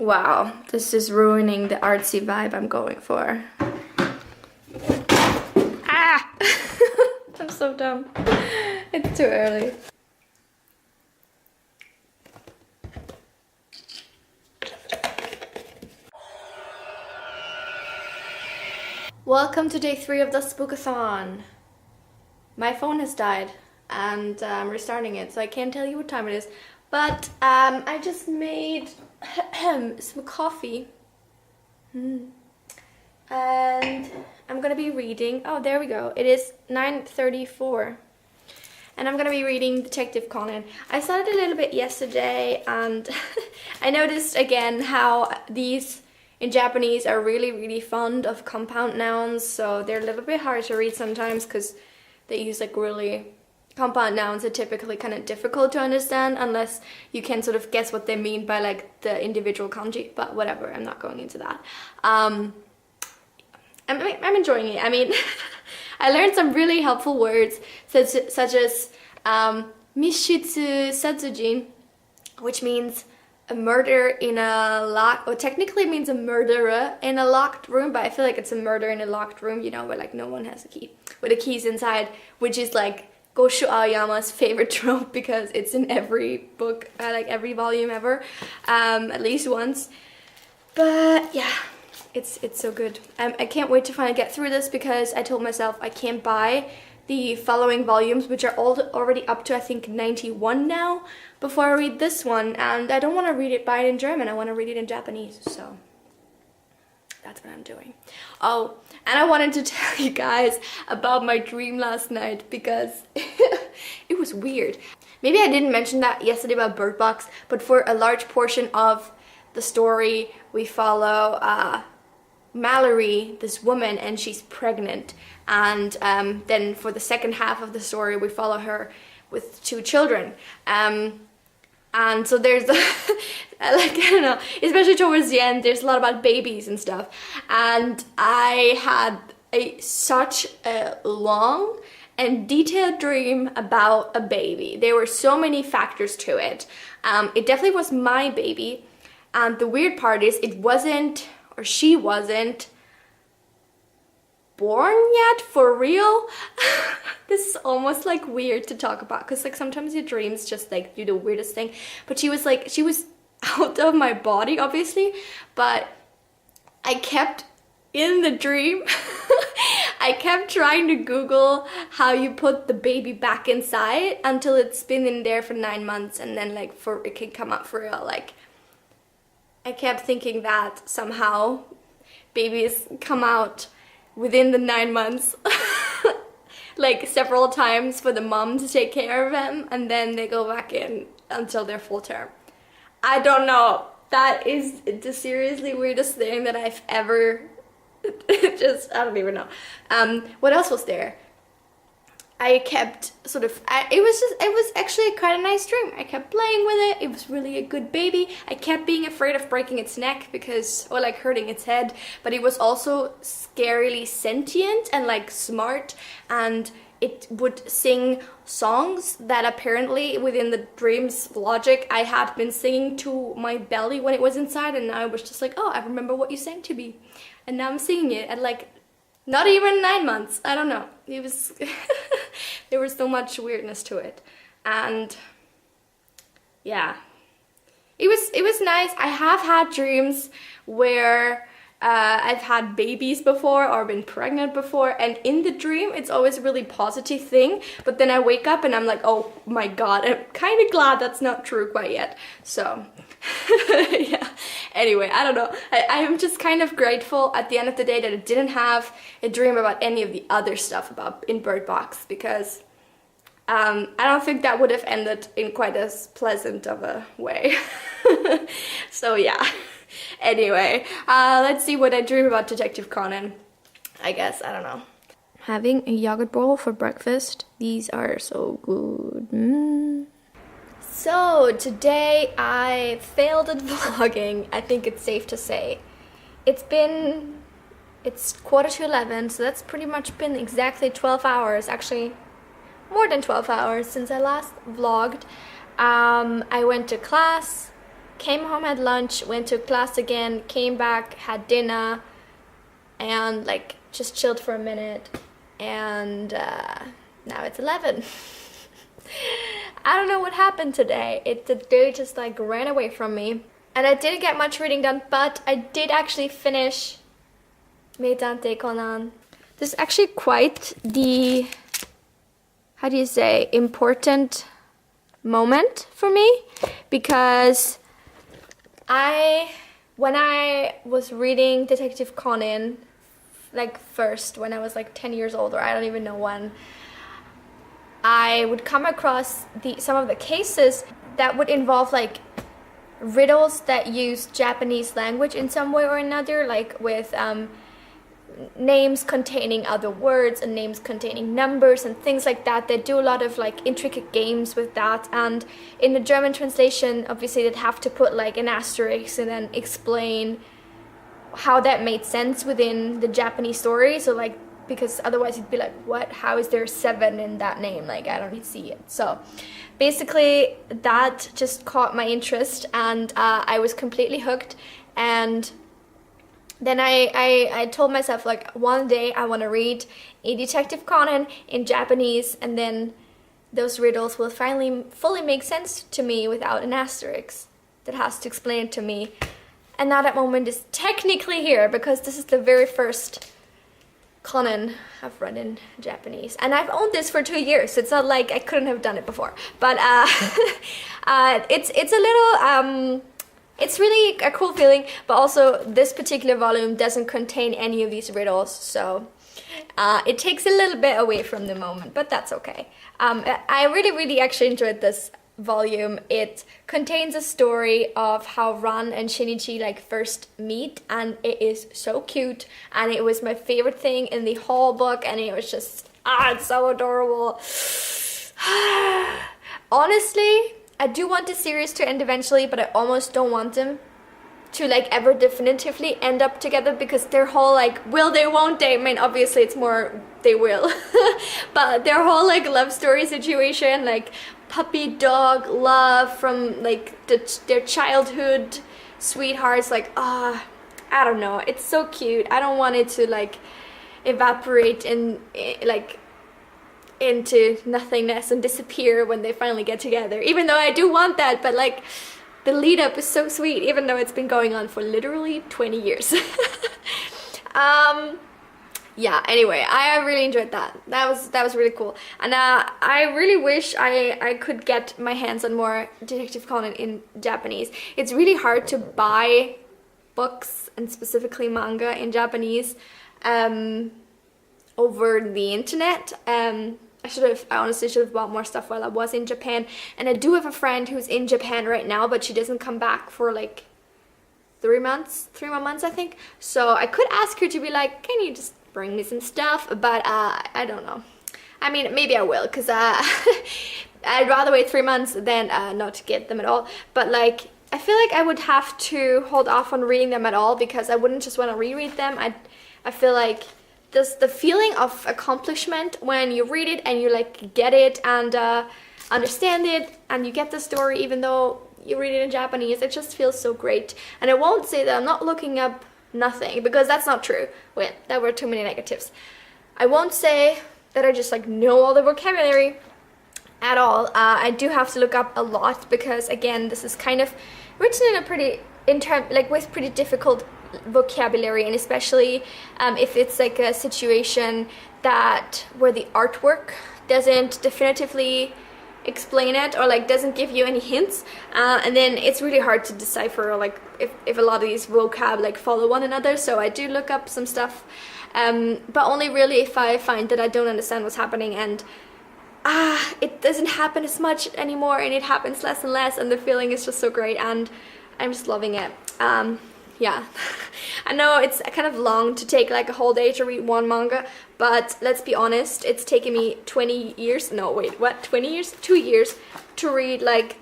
Wow, this is ruining the artsy vibe I'm going for. Ah! I'm so dumb. It's too early. Welcome to day 3 of the Spookathon. My phone has died and I'm restarting it, so I can't tell you what time it is. But I just made some coffee. And I'm gonna be reading, oh there we go, it is 9:34. And I'm gonna be reading Detective Conan. I started a little bit yesterday and I noticed again how these in Japanese are really fond of compound nouns, so they're a little bit hard to read sometimes because they use like really compound nouns are typically kind of difficult to understand unless you can sort of guess what they mean by like the individual kanji, but whatever, I'm not going into that. I'm enjoying it. I mean, I learned some really helpful words such as mishitsu satsujin, which means a murder in a locked, or technically it means a murderer in a locked room, but I feel like it's a murder in a locked room, you know, where like no one has a key, with the keys inside, which is like Gosho Aoyama's favorite trope because it's in every book, like every volume ever, at least once. But yeah, it's so good. I can't wait to finally get through this because I told myself I can't buy the following volumes, which are all already up to I think 91 now, before I read this one, and I don't want to buy it in German, I want to read it in Japanese, so that's what I'm doing. Oh, and I wanted to tell you guys about my dream last night because it was weird. Maybe I didn't mention that yesterday about Bird Box, but for a large portion of the story we follow Mallory, this woman, and she's pregnant, and then for the second half of the story we follow her with 2 children, and so there's like, I don't know, especially towards the end there's a lot about babies and stuff, and I had such a long and detailed dream about a baby. There were so many factors to it. It definitely was my baby, and the weird part is it wasn't, or she wasn't, born yet for real. This is almost like weird to talk about because like sometimes your dreams just like do the weirdest thing, but she was out of my body obviously, but I kept in the dream I kept trying to Google how you put the baby back inside until it's been in there for 9 months, and then like it can come out for real. Like I kept thinking that somehow babies come out within the 9 months like several times for the mom to take care of them, and then they go back in until they're full term. I don't know. That is the seriously weirdest thing that I've ever just, I don't even know. What else was there? I kept sort of, it was actually quite a nice dream. I kept playing with it. It was really a good baby. I kept being afraid of breaking its neck because, or like hurting its head, but it was also scarily sentient and like smart, and it would sing songs that apparently within the dream's logic I had been singing to my belly when it was inside, and now I was just like, oh, I remember what you sang to me, and now I'm singing it at like not even 9 months. I don't know. It was there was so much weirdness to it, and yeah, it was nice. I have had dreams where I've had babies before or been pregnant before, and in the dream it's always a really positive thing, but then I wake up and I'm like, oh my god, I'm kind of glad that's not true quite yet. So yeah, anyway, I don't know, I am just kind of grateful at the end of the day that I didn't have a dream about any of the other stuff about in Bird Box, because I don't think that would have ended in quite as pleasant of a way. So yeah. Anyway, let's see what I dream about Detective Conan. I guess, I don't know. Having a yogurt bowl for breakfast. These are so good. So, today I failed at vlogging, I think it's safe to say. It's 11:15, so that's pretty much been exactly 12 hours, actually more than 12 hours since I last vlogged. I went to class, came home, had lunch, went to class again, came back, had dinner, and like just chilled for a minute, and now it's 11. I don't know what happened today. The day just like ran away from me, and I didn't get much reading done, but I did actually finish Medante Conan. This is actually quite the, how do you say, important moment for me, because when I was reading Detective Conan, like first when I was like 10 years old, or I don't even know when, I would come across some of the cases that would involve like riddles that use Japanese language in some way or another, like with names containing other words and names containing numbers and things like that. They do a lot of like intricate games with that, and in the German translation obviously they'd have to put like an asterisk and then explain how that made sense within the Japanese story. So like, because otherwise you'd be like, what, how is there 7 in that name? Like, I don't see it. So basically that just caught my interest, and I was completely hooked. And then I told myself, like, one day I want to read a Detective Conan in Japanese, and then those riddles will finally fully make sense to me without an asterisk that has to explain it to me. And now that moment is technically here, because this is the very first Conan I've read in Japanese, and I've owned this for 2 years, so it's not like I couldn't have done it before. But it's a little it's really a cool feeling, but also this particular volume doesn't contain any of these riddles, so it takes a little bit away from the moment, but that's okay. I really actually enjoyed this volume. It contains a story of how Ran and Shinichi like first meet, and it is so cute, and it was my favorite thing in the whole book, and it was just, it's so adorable. Honestly, I do want the series to end eventually, but I almost don't want them to like ever definitively end up together, because their whole like will they won't they, I mean obviously it's more they will, but their whole like love story situation, like puppy dog love from like their childhood sweethearts, like I don't know, it's so cute. I don't want it to like evaporate in like into nothingness and disappear when they finally get together, even though I do want that, but like the lead up is so sweet, even though it's been going on for literally 20 years. Yeah, anyway, I really enjoyed that. That was really cool, and I really wish I could get my hands on more Detective Conan in Japanese. It's really hard to buy books, and specifically manga in Japanese, over the internet. I honestly should have bought more stuff while I was in Japan, and I do have a friend who's in Japan right now, but she doesn't come back for like 3 more months I think, so I could ask her to be like, can you just bring me some stuff, but I don't know. I mean, maybe I will, because I'd rather wait 3 months than not get them at all, but like I feel like I would have to hold off on reading them at all, because I wouldn't just want to reread them. I feel like the feeling of accomplishment when you read it and you like get it and understand it, and you get the story even though you read it in Japanese, it just feels so great. And I won't say that I'm not looking up nothing, because that's not true. Wait, there were too many negatives. I won't say that I just like know all the vocabulary at all. I do have to look up a lot, because again, this is kind of written in a with pretty difficult vocabulary, and especially if it's like a situation where the artwork doesn't definitively explain it, or like doesn't give you any hints, and then it's really hard to decipher like if a lot of these vocab like follow one another. So I do look up some stuff, but only really if I find that I don't understand what's happening, and it doesn't happen as much anymore, and it happens less and less, and the feeling is just so great, and I'm just loving it. Yeah, I know it's kind of long to take like a whole day to read one manga, but let's be honest, it's taken me 20 years, no wait, what, 20 years? 2 years to read like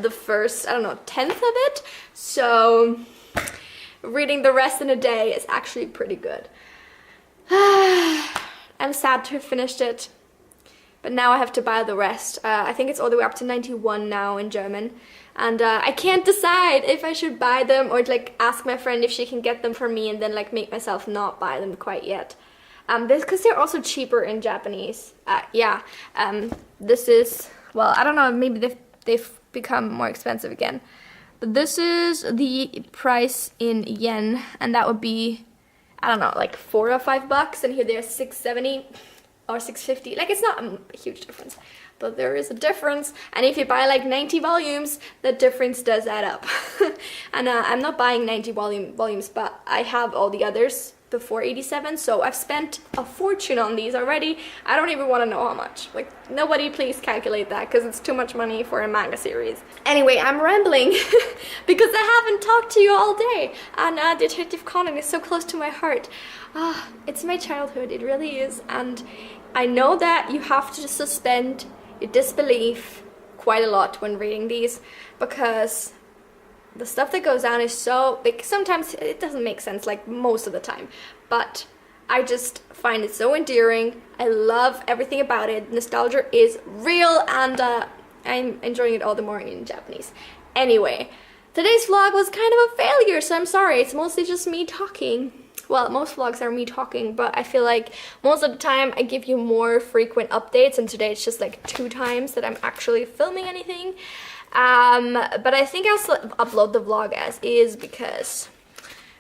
the first, I don't know, 10th of it, so reading the rest in a day is actually pretty good. I'm sad to have finished it. but now I have to buy the rest. I think it's all the way up to 91 now in German. And I can't decide if I should buy them or like ask my friend if she can get them for me and then like make myself not buy them quite yet. This because they're also cheaper in Japanese. Yeah, this is, well, I don't know, maybe they've become more expensive again. But this is the price in yen, and that would be, I don't know, like $4 or $5, and here they're $6.70 or $6.50. Like, it's not a huge difference, but there is a difference. And if you buy like 90 volumes, the difference does add up. And I'm not buying 90 volumes, but I have all the others before 87, so I've spent a fortune on these already. I don't even want to know how much. Like, nobody please calculate that, because it's too much money for a manga series. Anyway, I'm rambling because I haven't talked to you all day, and Detective Conan is so close to my heart. It's my childhood, it really is, and I know that you have to suspend your disbelief quite a lot when reading these, because the stuff that goes down is so, like, sometimes it doesn't make sense, like most of the time, but I just find it so endearing. I love everything about it. Nostalgia is real, and I'm enjoying it all the more in Japanese. Anyway, today's vlog was kind of a failure, so I'm sorry. It's mostly just me talking. Well, most vlogs are me talking, but I feel like most of the time I give you more frequent updates, and today it's just like 2 times that I'm actually filming anything. But I think I'll still upload the vlog as is, because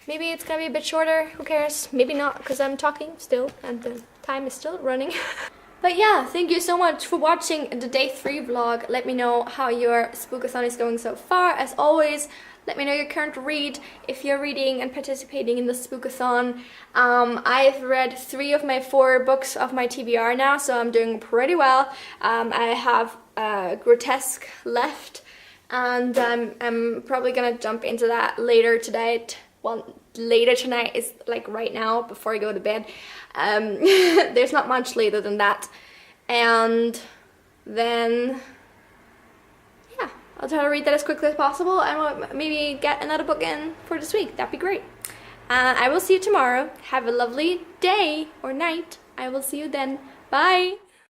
maybe it's gonna be a bit shorter, who cares? Maybe not, because I'm talking still and the time is still running. But yeah, thank you so much for watching the day 3 vlog. Let me know how your spookathon is going so far. As always, let me know your current read, if you're reading and participating in the spookathon. I've read 3 of my 4 books of my TBR now, so I'm doing pretty well. I have Grotesque left, and I'm probably gonna jump into that later today. Well, later tonight is like right now before I go to bed. There's not much later than that, and then yeah, I'll try to read that as quickly as possible, and I'll maybe get another book in for this week. That'd be great. I will see you tomorrow. Have a lovely day or night. I will see you then. Bye.